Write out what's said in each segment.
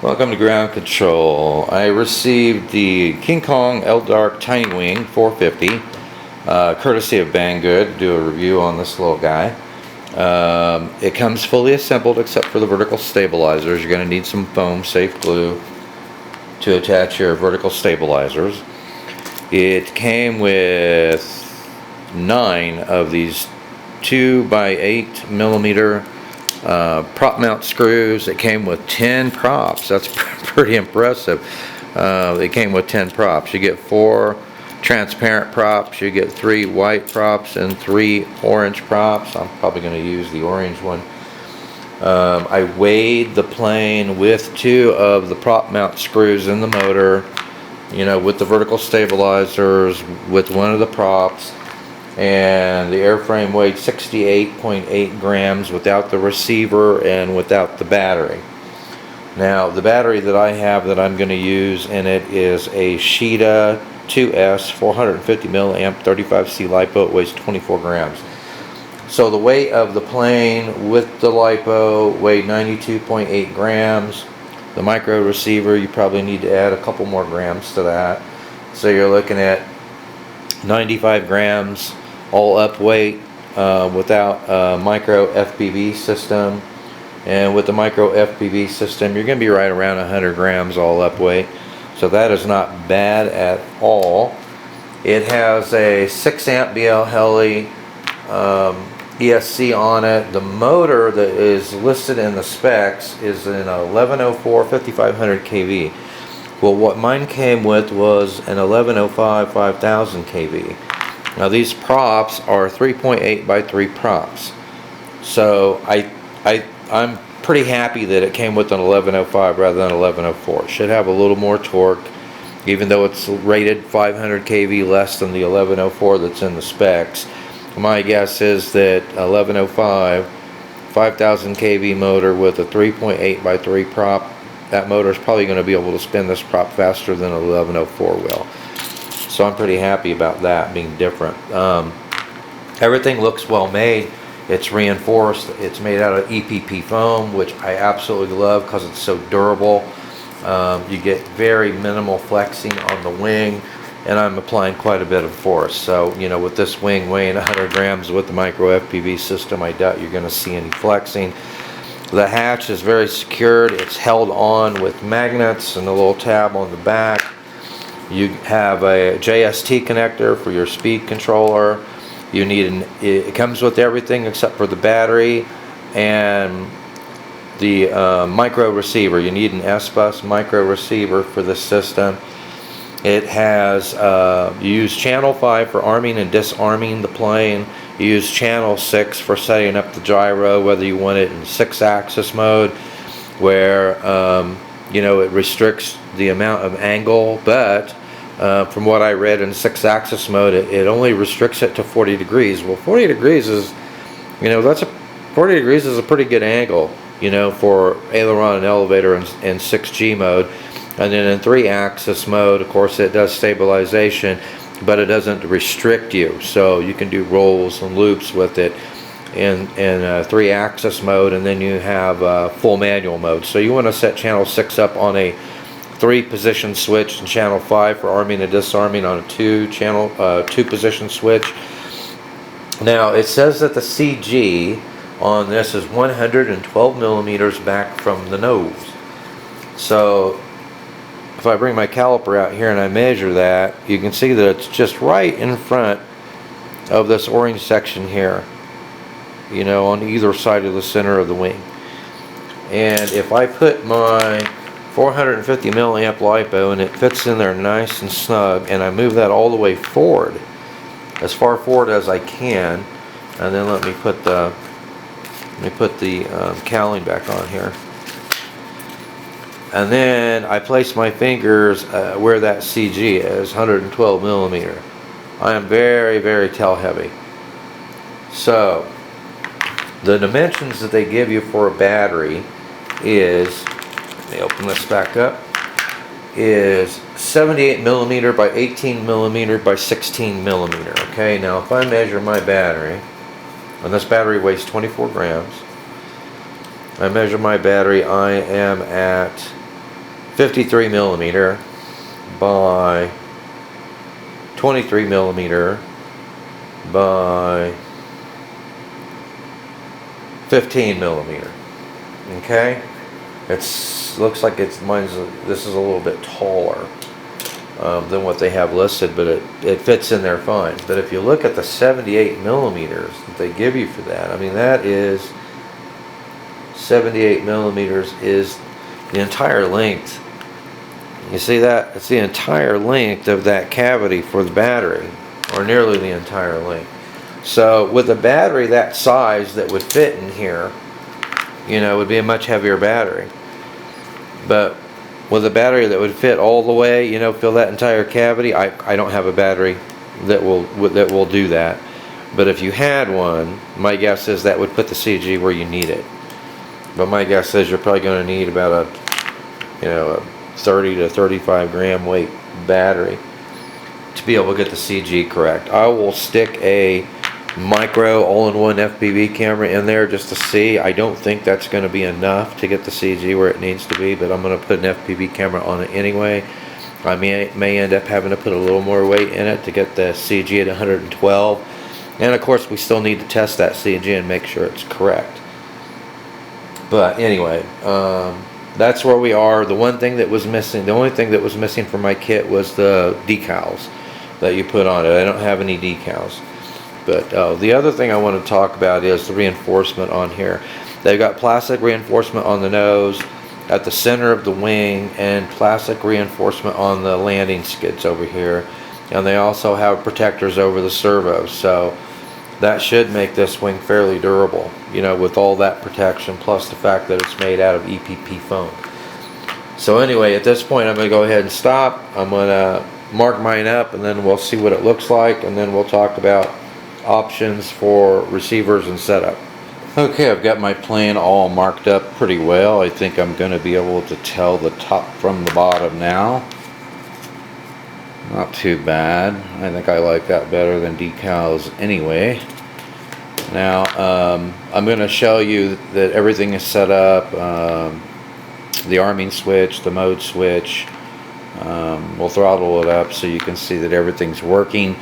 Welcome to Ground Control. I received the KINGKONG LDARC Tiny Wing 450, courtesy of Banggood, to do a review on this little guy. It comes fully assembled except for the vertical stabilizers. You're going to need some foam safe glue to attach your vertical stabilizers. It came with 9 of these 2x8mm prop mount screws. It came with 10 props. That's pretty impressive. It came with 10 props. You get 4 transparent props, you get 3 white props, and 3 orange props. I'm probably going to use the orange one. I weighed the plane with 2 of the prop mount screws in the motor, with the vertical stabilizers, with 1 of the props. And the airframe weighed 68.8 grams without the receiver and without the battery. Now, the battery that I have that I'm going to use in it is a Sheeta 2S 450 milliamp 35C LiPo. It weighs 24 grams. So the weight of the plane with the LiPo weighed 92.8 grams. The micro receiver, you probably need to add a couple more grams to that. So you're looking at 95 grams all up weight without a micro FPV system. And with the micro FPV system, you're going to be right around 100 grams all up weight. So that is not bad at all. It has a 6 amp BL Heli ESC on it. The motor that is listed in the specs is an 1104 5500 kV. Well, what mine came with was an 1105 5000 kV. Now these props are 3.8 by 3 props. So I'm pretty happy that it came with an 1105 rather than 1104. It should have a little more torque, even though it's rated 500 kV less than the 1104 that's in the specs. My guess is that 1105 5000 kV motor with a 3.8 by 3 prop, that motor is probably going to be able to spin this prop faster than an 1104 will. So I'm pretty happy about that being different. Everything looks well made. It's reinforced. It's made out of EPP foam, which I absolutely love because it's so durable. You get very minimal flexing on the wing, and I'm applying quite a bit of force. So, with this wing weighing 100 grams with the micro FPV system, I doubt you're going to see any flexing. The hatch is very secured. It's held on with magnets and a little tab on the back. You have a JST connector for your speed controller. You need it comes with everything except for the battery and the micro receiver. You need an S-Bus micro receiver for this system. It has you use channel 5 for arming and disarming the plane. You use channel 6 for setting up the gyro, whether you want it in 6-axis mode, where it restricts the amount of angle, but from what I read in 6-axis mode, it only restricts it to 40 degrees. Well, 40 degrees is, 40 degrees is a pretty good angle, for aileron and elevator in 6G mode. And then in 3-axis mode, of course, it does stabilization, but it doesn't restrict you. So you can do rolls and loops with it in 3-axis mode, and then you have full manual mode. So you want to set channel 6 up on a 3-position switch and channel 5 for arming and disarming on a 2-position switch. Now it says that the CG on this is 112 millimeters back from the nose. So if I bring my caliper out here and I measure that, you can see that it's just right in front of this orange section here, on either side of the center of the wing. And if I put my 450 milliamp LiPo and it fits in there nice and snug, and I move that all the way forward, as far forward as I can, and then let me put the cowling back on here, and then I place my fingers where that CG is, 112 millimeter. I am very, very tail heavy. So the dimensions that they give you for a battery is, let me open this back up, is 78 millimeter by 18 millimeter by 16 millimeter. Okay, now if I measure my battery, and this battery weighs 24 grams, I measure my battery, I am at 53 millimeter by 23 millimeter by 15 millimeter. Okay, looks like this is a little bit taller than what they have listed, but it fits in there fine. But if you look at the 78 millimeters that they give you for that, I mean, that is 78 millimeters is the entire length. You see that? It's the entire length of that cavity for the battery, or nearly the entire length. So with a battery that size that would fit in here, you know, it would be a much heavier battery. But with a battery that would fit all the way, you know, fill that entire cavity, I don't have a battery that will do that. But if you had one, my guess is that would put the CG where you need it. But my guess is you're probably going to need about a 30 to 35 gram weight battery to be able to get the CG correct. I will stick a micro all-in-one FPV camera in there just to see. I don't think that's going to be enough to get the CG where it needs to be, but I'm going to put an FPV camera on it anyway. I may end up having to put a little more weight in it to get the CG at 112. And of course we still need to test that CG and make sure it's correct. But anyway, that's where we are. The one thing that was missing, the only thing that was missing from my kit was the decals that you put on it. I don't have any decals. But the other thing I want to talk about is the reinforcement on here. They've got plastic reinforcement on the nose, at the center of the wing, and plastic reinforcement on the landing skids over here. And they also have protectors over the servos. So that should make this wing fairly durable, you know, with all that protection, plus the fact that it's made out of EPP foam. So anyway, at this point I'm going to go ahead and stop. I'm going to mark mine up, and then we'll see what it looks like, and then we'll talk about options for receivers and setup. Okay, I've got my plane all marked up pretty well. I think I'm going to be able to tell the top from the bottom now. Not too bad. I think I like that better than decals anyway. Now I'm going to show you that everything is set up. The arming switch, the mode switch. We'll throttle it up so you can see that everything's working.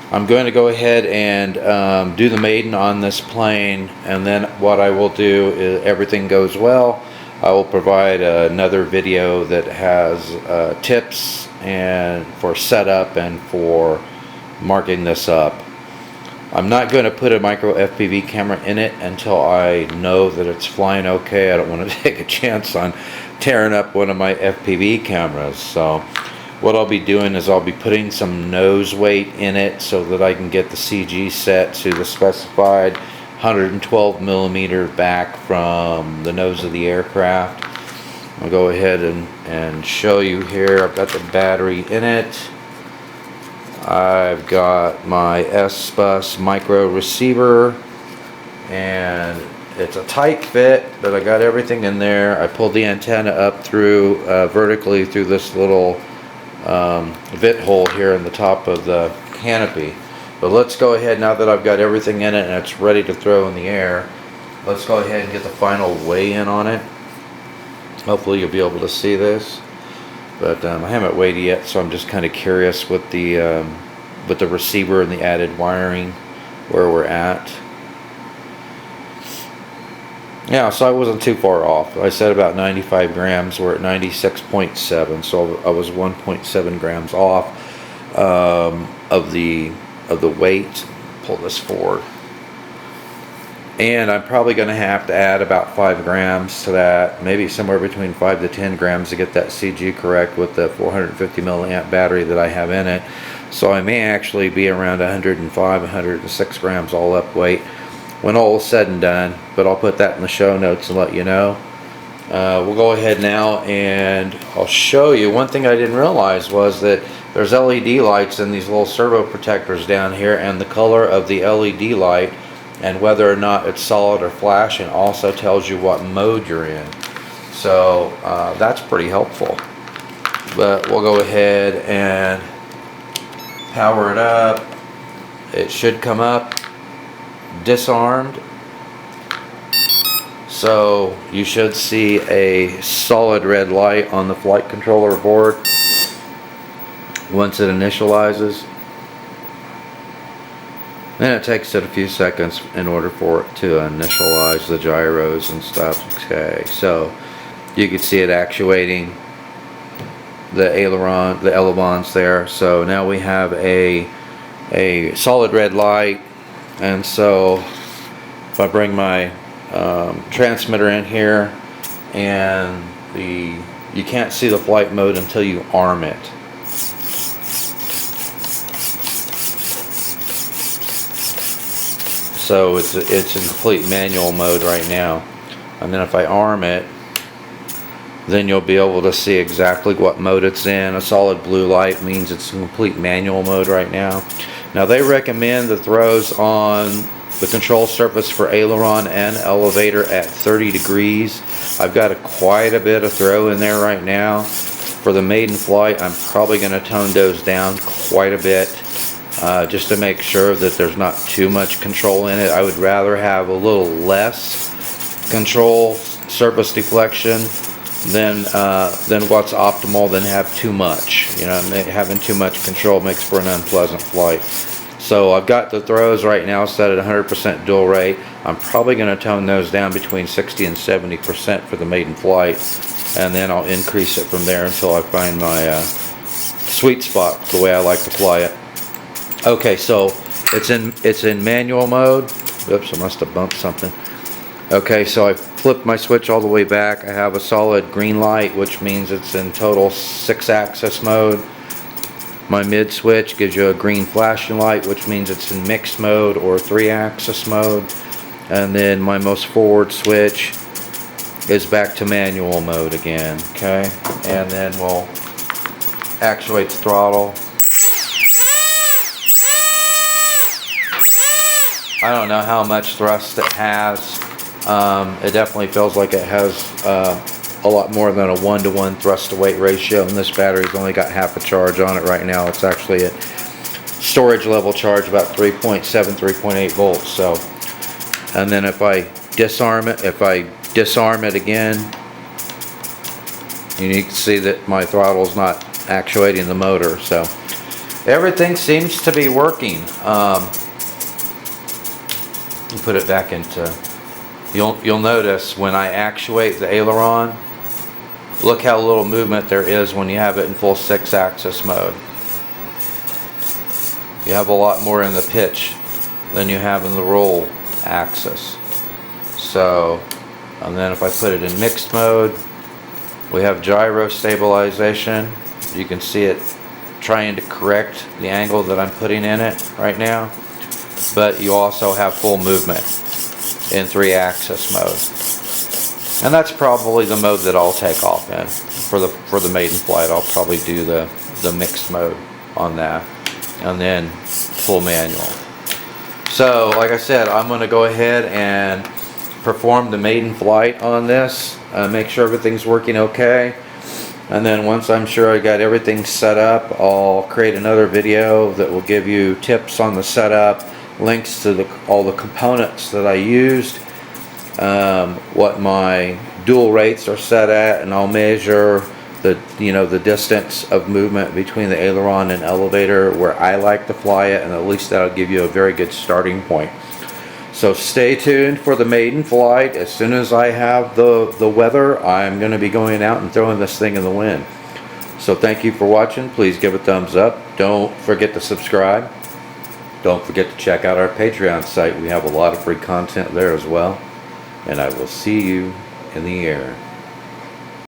I'm going to go ahead and do the maiden on this plane, and then what I will do is, everything goes well, I will provide another video that has tips and for setup and for marking this up. I'm not going to put a micro FPV camera in it until I know that it's flying okay. I don't want to take a chance on tearing up one of my FPV cameras. So what I'll be doing is I'll be putting some nose weight in it so that I can get the CG set to the specified 112 millimeter back from the nose of the aircraft. I'll go ahead and show you here. I've got the battery in it. I've got my S-Bus micro receiver, and it's a tight fit, but I got everything in there. I pulled the antenna up through vertically through this little vent hole here in the top of the canopy. But let's go ahead, now that I've got everything in it and it's ready to throw in the air, let's go ahead and get the final weigh-in on it. Hopefully you'll be able to see this, but I haven't weighed it yet, so I'm just kind of curious with the receiver and the added wiring where we're at. Yeah, so I wasn't too far off. I said about 95 grams. We're at 96.7, so I was 1.7 grams off of the weight. Pull this forward, and I'm probably going to have to add about 5 grams to that, maybe somewhere between 5 to 10 grams to get that CG correct with the 450 milliamp battery that I have in it. So I may actually be around 105, 106 grams all up weight when all is said and done, but I'll put that in the show notes and let you know. We'll go ahead now and I'll show you. One thing I didn't realize was that there's LED lights in these little servo protectors down here, and the color of the LED light and whether or not it's solid or flashing also tells you what mode you're in. So that's pretty helpful. But we'll go ahead and power it up. It should come up disarmed. So you should see a solid red light on the flight controller board once it initializes. Then it takes it a few seconds in order for it to initialize the gyros and stuff. Okay, so you can see it actuating the aileron, the elevons there. So now we have a solid red light, and so if I bring my transmitter in here, and you can't see the flight mode until you arm it. So it's in complete manual mode right now, and then if I arm it, then you'll be able to see exactly what mode it's in. A solid blue light means it's in complete manual mode right now. Now they recommend the throws on the control surface for aileron and elevator at 30 degrees. I've got quite a bit of throw in there right now. For the Maiden Flight, I'm probably going to tone those down quite a bit. Just to make sure that there's not too much control in it. I would rather have a little less control surface deflection than what's optimal than have too much. You know, having too much control makes for an unpleasant flight. So I've got the throws right now set at 100% dual rate. I'm probably going to tone those down between 60 and 70% for the Maiden Flight, and then I'll increase it from there until I find my sweet spot, the way I like to fly it. Okay, so it's in manual mode. Oops, I must have bumped something. Okay, so I flipped my switch all the way back. I have a solid green light, which means it's in total 6-axis mode. My mid switch gives you a green flashing light, which means it's in mixed mode or 3-axis mode. And then my most forward switch is back to manual mode again. Okay, and then we'll actuate the throttle. I don't know how much thrust it has. It definitely feels like it has a lot more than a 1-to-1 thrust to weight ratio, and this battery's only got half a charge on it right now. It's actually at storage level charge, about 3.7, 3.8 volts. So, and then if I disarm it again, you can see that my throttle's not actuating the motor. So everything seems to be working. Put it back into, you'll notice when I actuate the aileron, look how little movement there is when you have it in full 6-axis mode. You have a lot more in the pitch than you have in the roll axis. So, and then if I put it in mixed mode, we have gyro stabilization. You can see it trying to correct the angle that I'm putting in it right now. But you also have full movement in 3-axis mode, and that's probably the mode that I'll take off in for the Maiden Flight. I'll probably do the mixed mode on that, and then full manual. So, like I said, I'm going to go ahead and perform the Maiden Flight on this, make sure everything's working okay, and then once I'm sure I got everything set up, I'll create another video that will give you tips on the setup, links to all the components that I used, what my dual rates are set at, and I'll measure the distance of movement between the aileron and elevator where I like to fly it, and at least that'll give you a very good starting point. So stay tuned for the Maiden Flight. As soon as I have the weather, I'm going to be going out and throwing this thing in the wind. So thank you for watching. Please give a thumbs up. Don't forget to subscribe. Don't forget to check out our Patreon site. We have a lot of free content there as well. And I will see you in the air.